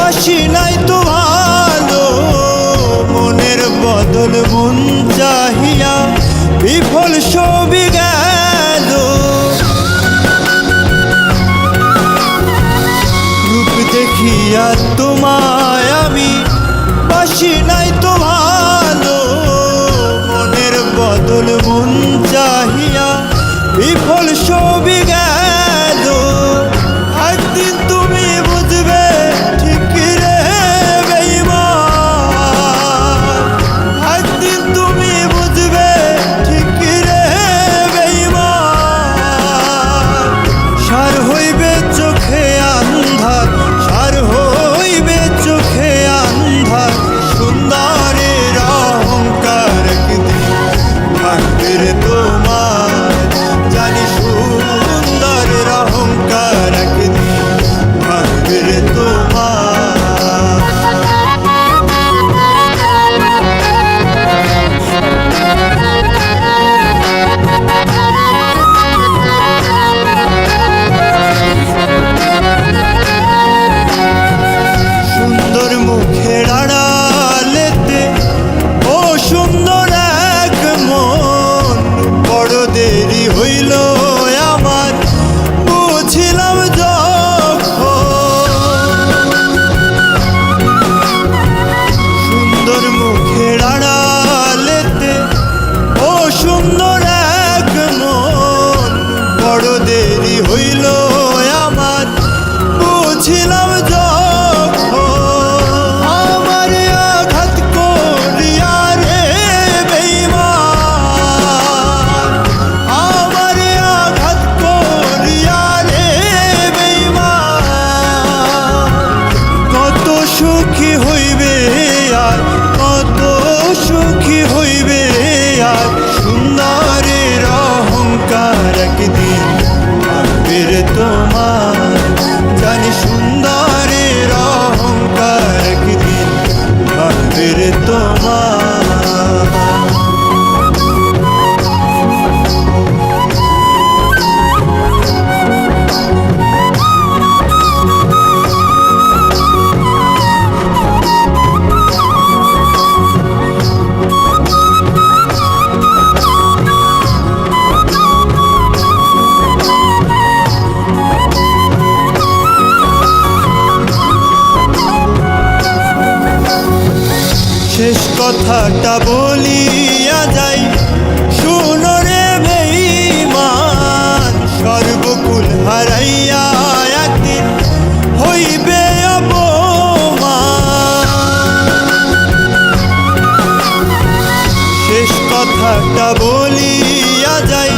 বাসি নাই তো ভালো, মনের বদল মন চাহিয়া বিফল সবই গেল। রূপ দেখিয়া তোমায় আমি বাসি নাই তো ভালো, মনের বদল মন চাহিয়া বিফল সবই গেল। একদিন তুমি বুঝবে ঠিক রে বেঈমান, একদিন তুমি বুঝবে ঠিক রে বেঈমান। সার হইবে চোখে আন্ধার, সার হইবে চোখে আন্ধার, সুন্দরের অহংকার একদিন থাকবে রে তোমার। জানি সুন্দরের অহংকার একদিন থাকবে রে তোমার। সুন্দর মুখের আড়ালেতে ও সুন্দর এক মন, বড় দেরি হইল আমার বুঝিলাম যখন। সুন্দর মুখের আড়ালেতে ও সুন্দর এক মন, বড় দেরি হইল আমার বুঝিলাম যখন। আমারে আঘাত করিয়া রে বেঈমান, আমারে আঘাত করিয়া রে বেঈমান। কত সুখী হইবে আর কত সুখী হইবে আর, সুন্দরের অহংকার একদিন থাকবে রে তোমার। জানি সুন্দরের অহংকার একদিন থাকবে রে তোমার। শেষ কথাটা বলিয়া যাই, শুনো রে বেঈমান। সর্বকুল হারাইয়া একদিন হইবে অপমান। শেষ কথাটা বলিয়া যাই,